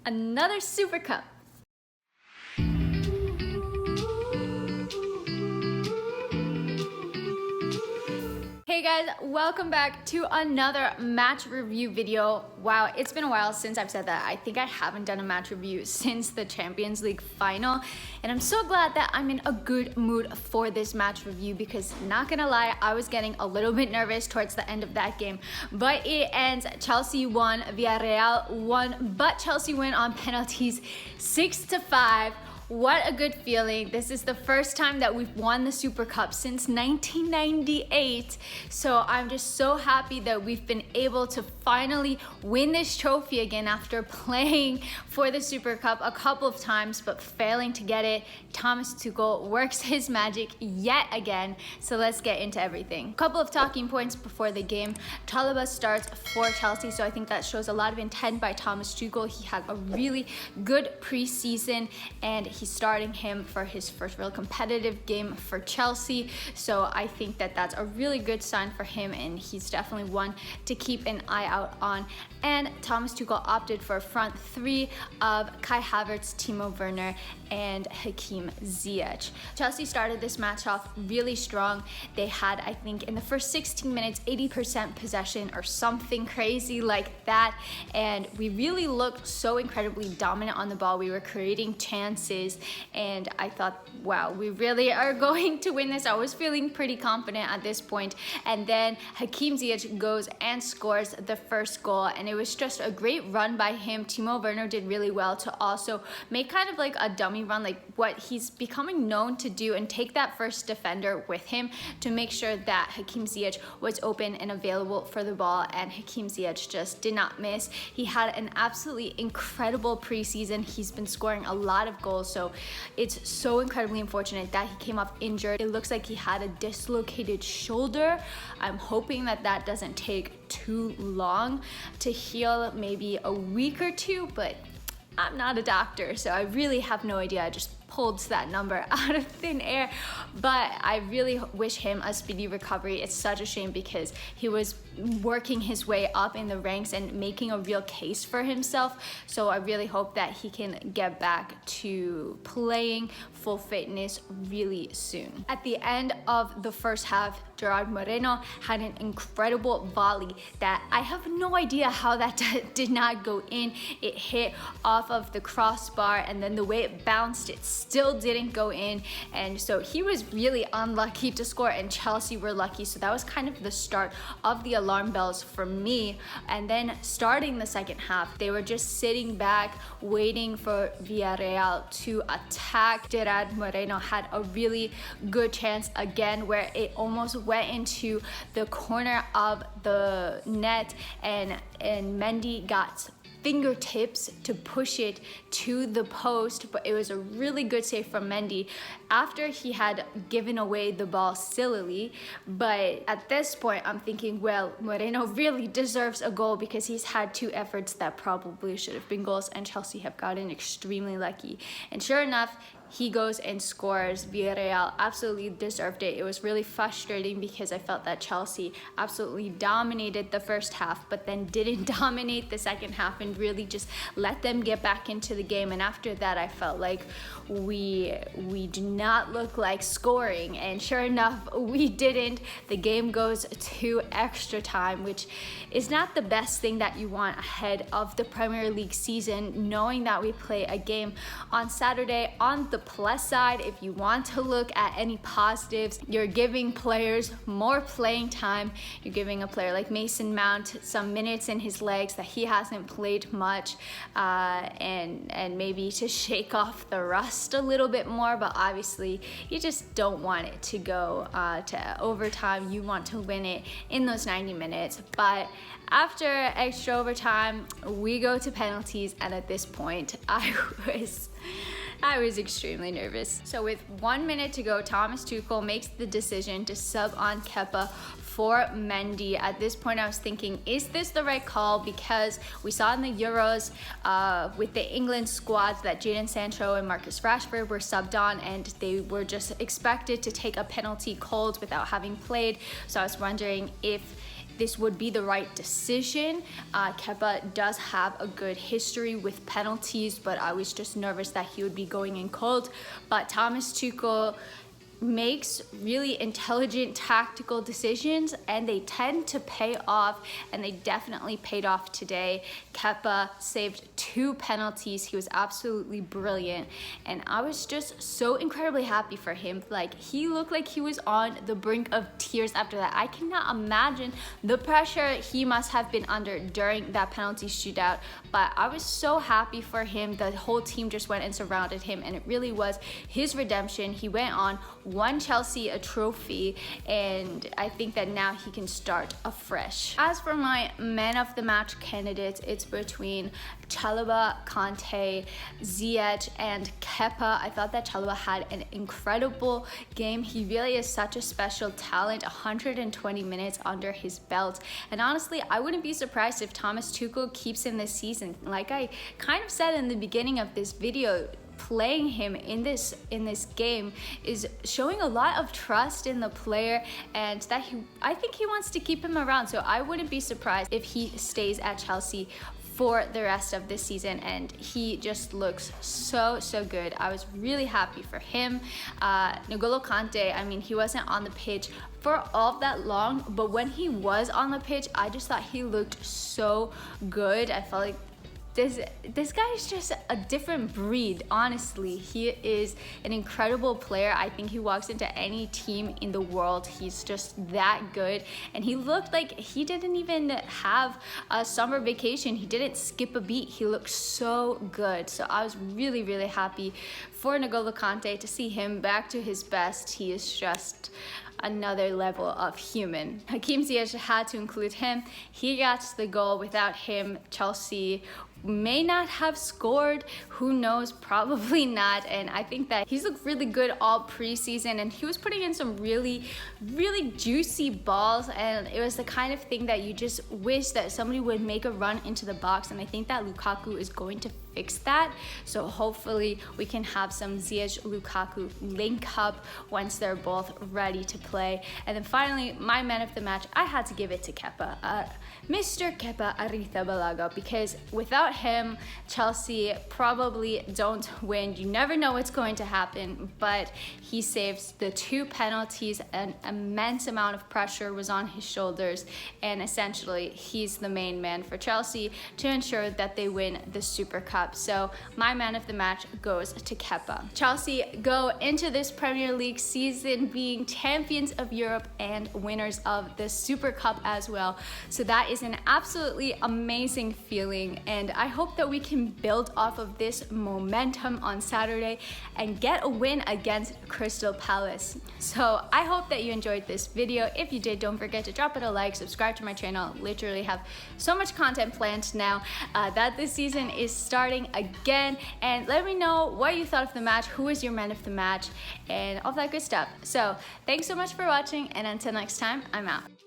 another Super Cup. Hey guys, welcome back to another match review video. Wow, it's been a while since I've said that. I think I haven't done a match review since the Champions League final, and I'm so glad that I'm in a good mood for this match review because, not gonna lie, I was getting a little bit nervous towards the end of that game, but it ends. Chelsea won, Villareal won, but Chelsea win on penalties 6-5. What a good feeling. This is the first time that we've won the Super Cup since 1998. So I'm just so happy that we've been able to finally win this trophy again after playing for the Super Cup a couple of times but failing to get it. Thomas Tuchel works his magic yet again. So let's get into everything. A couple of talking points before the game. Chalobah starts for Chelsea, so I think that shows a lot of intent by Thomas Tuchel. He had a really good preseason and he's starting him for his first real competitive game for Chelsea. So I think that that's a really good sign for him, and he's definitely one to keep an eye out on. And Thomas Tuchel opted for a front three of Kai Havertz, Timo Werner, and Hakim Ziyech. Chelsea started this match off really strong. They had, I think, in the first 16 minutes, 80% possession or something crazy like that. And we really looked so incredibly dominant on the ball. We were creating chances, and I thought, wow, we really are going to win this. I was feeling pretty confident at this point. And then Hakim Ziyech goes and scores the first goal, and it was just a great run by him. Timo Werner did really well to also make kind of like a dummy run, like what he's becoming known to do, and take that first defender with him to make sure that Hakim Ziyech was open and available for the ball, and Hakim Ziyech just did not miss. He had an absolutely incredible preseason. He's been scoring a lot of goals, so it's so incredibly unfortunate that he came off injured. It looks like he had a dislocated shoulder. I'm hoping that that doesn't take too long to heal, maybe a week or two, but I'm not a doctor, so I really have no idea. I just pulled that number out of thin air, but I really wish him a speedy recovery. It's such a shame because he was working his way up in the ranks and making a real case for himself. So I really hope that he can get back to playing full fitness really soon. At the end of the first half, Gerard Moreno had an incredible volley that I have no idea how that did not go in. It hit off of the crossbar, and then the way it bounced, it still didn't go in. And so he was really unlucky to score, and Chelsea were lucky. So that was kind of the start of the alarm bells for me. And then starting the second half, they were just sitting back waiting for Villareal to attack. Gerard Moreno had a really good chance again where it almost went into the corner of the net, and Mendy got fingertips to push it to the post, but it was a really good save from Mendy after he had given away the ball sillily. But at this point, I'm thinking, well, Moreno really deserves a goal because he's had two efforts that probably should have been goals, and Chelsea have gotten extremely lucky. And sure enough, he goes and scores. Villareal absolutely deserved it. It was really frustrating because I felt that Chelsea absolutely dominated the first half, but then didn't dominate the second half and really just let them get back into the game. And after that, I felt like we do not look like scoring. And sure enough, we didn't. The game goes to extra time, which is not the best thing that you want ahead of the Premier League season, knowing that we play a game on Saturday. On the plus side, if you want to look at any positives, you're giving players more playing time. You're giving a player like Mason Mount some minutes in his legs that he hasn't played much, and maybe to shake off the rust a little bit more. But obviously you just don't want it to go to overtime. You want to win it in those 90 minutes. But after extra overtime, we go to penalties, and at this point I was extremely nervous. So with 1 minute to go, Thomas Tuchel makes the decision to sub on Kepa for Mendy. At this point, I was thinking, is this the right call? Because we saw in the Euros with the England squads that Jadon Sancho and Marcus Rashford were subbed on, and they were just expected to take a penalty cold without having played. So I was wondering if this would be the right decision. Kepa does have a good history with penalties, but I was just nervous that he would be going in cold. But Thomas Tuchel makes really intelligent tactical decisions, and they tend to pay off, and they definitely paid off today. Kepa saved 2 penalties. He was absolutely brilliant, and I was just so incredibly happy for him. Like, he looked like he was on the brink of tears after that. I cannot imagine the pressure he must have been under during that penalty shootout, but I was so happy for him. The whole team just went and surrounded him, and it really was his redemption. He went on, won Chelsea a trophy, and I think that now he can start afresh. As for my man of the match candidates, it's between Chalobah, Kante, Ziyech, and Kepa. I thought that Chalobah had an incredible game. He really is such a special talent. 120 minutes under his belt, and honestly, I wouldn't be surprised if Thomas Tuchel keeps him this season. Like I kind of said in the beginning of this video, playing him in this game is showing a lot of trust in the player, and that I think he wants to keep him around. So I wouldn't be surprised if he stays at Chelsea for the rest of this season, and he just looks so good. I was really happy for him. N'Golo Kante, I mean, he wasn't on the pitch for all that long, but when he was on the pitch, I just thought he looked so good. I felt like this guy is just a different breed, honestly. He is an incredible player. I think he walks into any team in the world. He's just that good. And he looked like he didn't even have a summer vacation. He didn't skip a beat. He looked so good. So I was really happy for N'Golo Kante to see him back to his best. He is just another level of human. Hakim Ziyech had to include him. He got the goal. Without him, Chelsea may not have scored. Who knows? Probably not. And I think that he's looked really good all preseason, and he was putting in some really juicy balls, and it was the kind of thing that you just wish that somebody would make a run into the box, and I think that Lukaku is going to fix that. So hopefully we can have some Ziyech-Lukaku link up once they're both ready to play. And then finally, my man of the match, I had to give it to Kepa, Mr. Kepa Arrizabalaga, because without him, Chelsea probably don't win. You never know what's going to happen, but he saves the 2 penalties. An immense amount of pressure was on his shoulders, and essentially he's the main man for Chelsea to ensure that they win the Super Cup. So my man of the match goes to Kepa. Chelsea go into this Premier League season being champions of Europe and winners of the Super Cup as well. So that is an absolutely amazing feeling, and I hope that we can build off of this momentum on Saturday and get a win against Crystal Palace. So I hope that you enjoyed this video. If you did, don't forget to drop it a like, subscribe to my channel. Literally have so much content planned now that this season is starting again, and let me know what you thought of the match, who was your man of the match, and all that good stuff. So thanks so much for watching, and until next time, I'm out.